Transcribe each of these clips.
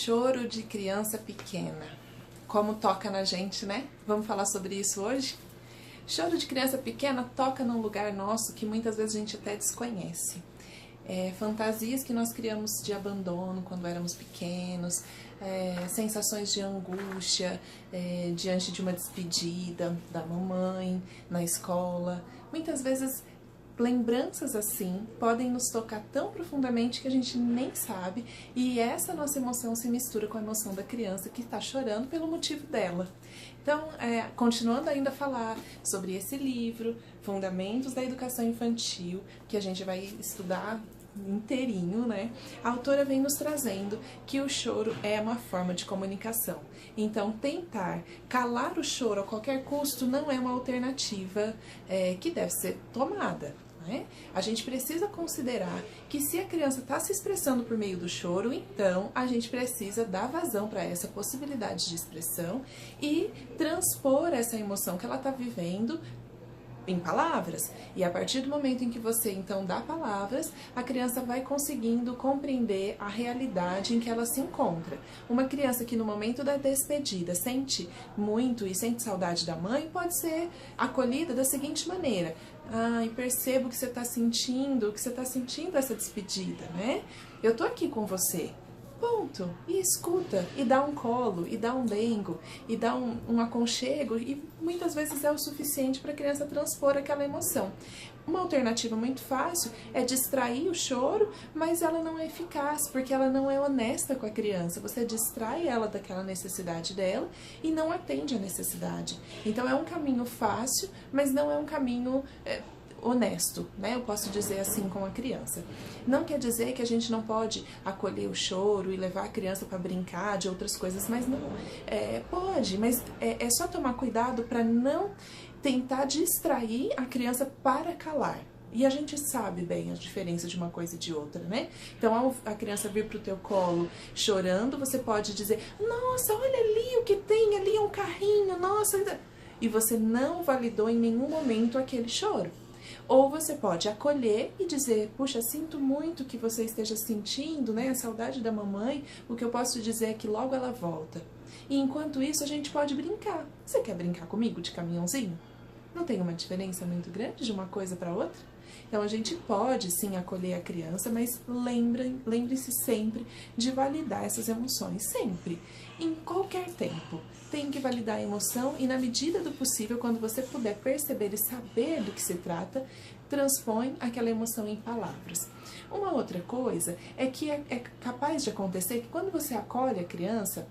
Choro de criança pequena. Como toca na gente, né? Vamos falar sobre isso hoje? Choro de criança pequena toca num lugar nosso que muitas vezes a gente até desconhece. Fantasias que nós criamos de abandono quando éramos pequenos, sensações de angústia diante de uma despedida da mamãe, na escola. Muitas vezes lembranças assim podem nos tocar tão profundamente que a gente nem sabe, e essa nossa emoção se mistura com a emoção da criança que está chorando pelo motivo dela. Então, continuando ainda a falar sobre esse livro, Fundamentos da Educação Infantil, que a gente vai estudar inteirinho, né? A autora vem nos trazendo que o choro é uma forma de comunicação. Então, tentar calar o choro a qualquer custo não é uma alternativa que deve ser tomada. A gente precisa considerar que se a criança está se expressando por meio do choro, então a gente precisa dar vazão para essa possibilidade de expressão e transpor essa emoção que ela está vivendo em palavras. E a partir do momento em que você então dá palavras, a criança vai conseguindo compreender a realidade em que ela se encontra. Uma criança que no momento da despedida sente muito e sente saudade da mãe, pode ser acolhida da seguinte maneira: e percebo que você está sentindo, essa despedida, né? Eu tô aqui com você. Ponto. E escuta, e dá um colo, e dá um dengo, e dá um aconchego, e muitas vezes é o suficiente para a criança transpor aquela emoção. Uma alternativa muito fácil é distrair o choro, mas ela não é eficaz, porque ela não é honesta com a criança. Você distrai ela daquela necessidade dela e não atende a necessidade. Então é um caminho fácil, mas não é um caminho honesto, né? Eu posso dizer assim com a criança. Não quer dizer que a gente não pode acolher o choro e levar a criança para brincar de outras coisas, mas não. Pode, mas é só tomar cuidado para não tentar distrair a criança para calar. E a gente sabe bem a diferença de uma coisa e de outra, né? Então, ao a criança vir pro teu colo chorando, você pode dizer: nossa, olha ali o que tem, ali é um carrinho, nossa. E você não validou em nenhum momento aquele choro. Ou você pode acolher e dizer: puxa, sinto muito que você esteja sentindo, né, a saudade da mamãe. O que eu posso dizer é que logo ela volta. E enquanto isso a gente pode brincar. Você quer brincar comigo de caminhãozinho? Não tem uma diferença muito grande de uma coisa para outra? Então a gente pode sim acolher a criança, mas lembre-se sempre de validar essas emoções, sempre, em qualquer tempo. Tem que validar a emoção e, na medida do possível, quando você puder perceber e saber do que se trata, transpõe aquela emoção em palavras. Uma outra coisa é que é capaz de acontecer que quando você acolhe a criança,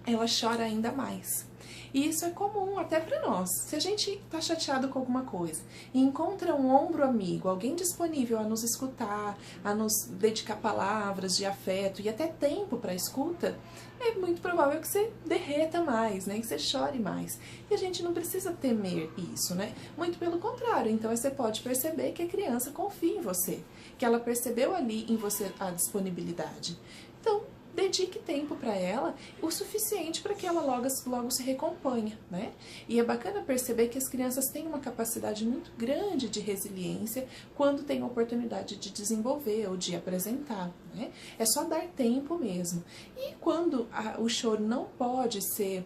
ela chora ainda mais. E isso é comum até para nós. Se a gente está chateado com alguma coisa e encontra um ombro amigo, alguém disponível a nos escutar, a nos dedicar palavras de afeto e até tempo para escuta, é muito provável que você derreta mais, né? Que você chore mais. E a gente não precisa temer isso, né? Muito pelo contrário. Então você pode perceber que a criança confia em você, que ela percebeu ali em você a disponibilidade. Então, dedique tempo para ela, o suficiente para que ela logo se recomponha, né? E é bacana perceber que as crianças têm uma capacidade muito grande de resiliência quando têm a oportunidade de desenvolver ou de apresentar, né? É só dar tempo mesmo. E quando o choro não pode ser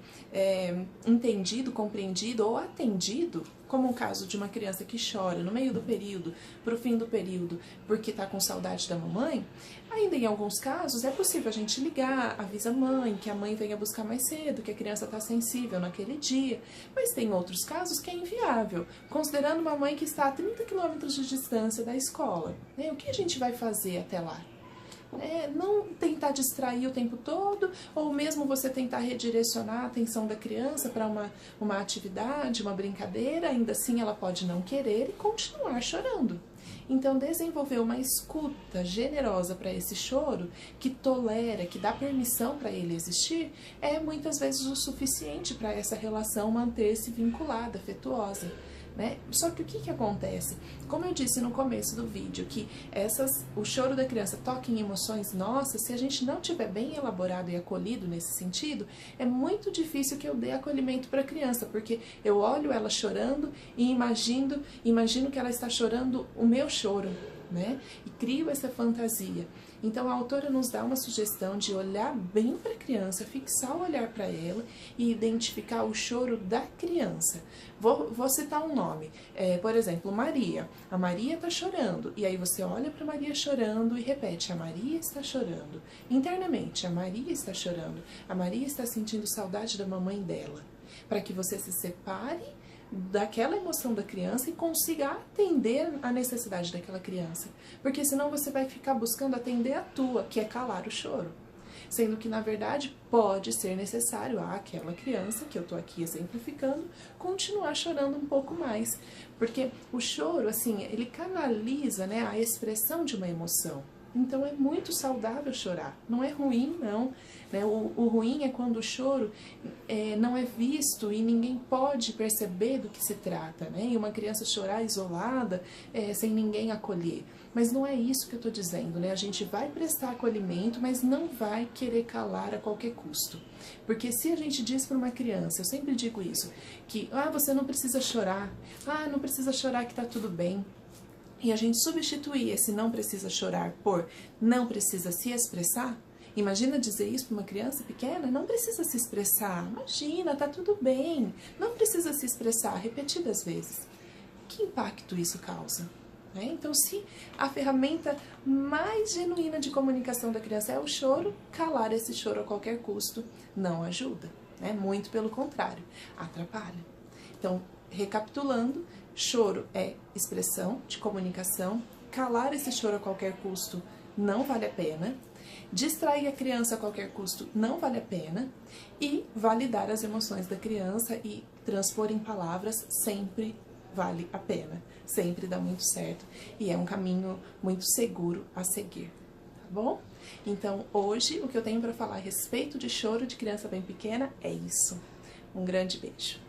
entendido, compreendido ou atendido, como o caso de uma criança que chora no meio do período, para o fim do período, porque está com saudade da mamãe, ainda em alguns casos é possível a gente ligar, avisa a mãe, que a mãe venha buscar mais cedo, que a criança está sensível naquele dia, mas tem outros casos que é inviável, considerando uma mãe que está a 30 quilômetros de distância da escola, né? O que a gente vai fazer até lá? Não tentar distrair o tempo todo, ou mesmo você tentar redirecionar a atenção da criança para uma atividade, uma brincadeira, ainda assim ela pode não querer e continuar chorando. Então, desenvolver uma escuta generosa para esse choro, que tolera, que dá permissão para ele existir, é muitas vezes o suficiente para essa relação manter-se vinculada, afetuosa. Só que o que acontece? Como eu disse no começo do vídeo, que o choro da criança toca em emoções nossas, se a gente não tiver bem elaborado e acolhido nesse sentido, é muito difícil que eu dê acolhimento para a criança, porque eu olho ela chorando e imagino que ela está chorando o meu choro, né? E crio essa fantasia. Então a autora nos dá uma sugestão de olhar bem para a criança, fixar o olhar para ela e identificar o choro da criança. Vou citar um nome, por exemplo, Maria. A Maria está chorando, e aí você olha para Maria chorando e repete: a Maria está chorando. Internamente, a Maria está chorando, a Maria está sentindo saudade da mamãe dela. Para que você se separe daquela emoção da criança e consiga atender a necessidade daquela criança. Porque senão você vai ficar buscando atender a tua, que é calar o choro. Sendo que, na verdade, pode ser necessário àquela criança, que eu estou aqui exemplificando, continuar chorando um pouco mais. Porque o choro, assim, ele canaliza, né, a expressão de uma emoção. Então é muito saudável chorar, não é ruim não, né? O ruim é quando o choro não é visto e ninguém pode perceber do que se trata, né? E uma criança chorar isolada, sem ninguém acolher. Mas não é isso que eu estou dizendo, né? A gente vai prestar acolhimento, mas não vai querer calar a qualquer custo. Porque se a gente diz para uma criança, eu sempre digo isso, que você não precisa chorar, não precisa chorar que tá tudo bem. E a gente substituir esse não precisa chorar por não precisa se expressar. Imagina dizer isso para uma criança pequena: não precisa se expressar, imagina, tá tudo bem, não precisa se expressar, repetidas vezes. Que impacto isso causa? Então, se a ferramenta mais genuína de comunicação da criança é o choro, calar esse choro a qualquer custo não ajuda, né? Muito pelo contrário, atrapalha. Então, recapitulando, choro é expressão de comunicação, calar esse choro a qualquer custo não vale a pena, distrair a criança a qualquer custo não vale a pena, e validar as emoções da criança e transpor em palavras sempre vale a pena, sempre dá muito certo e é um caminho muito seguro a seguir, tá bom? Então hoje o que eu tenho para falar a respeito de choro de criança bem pequena é isso. Um grande beijo.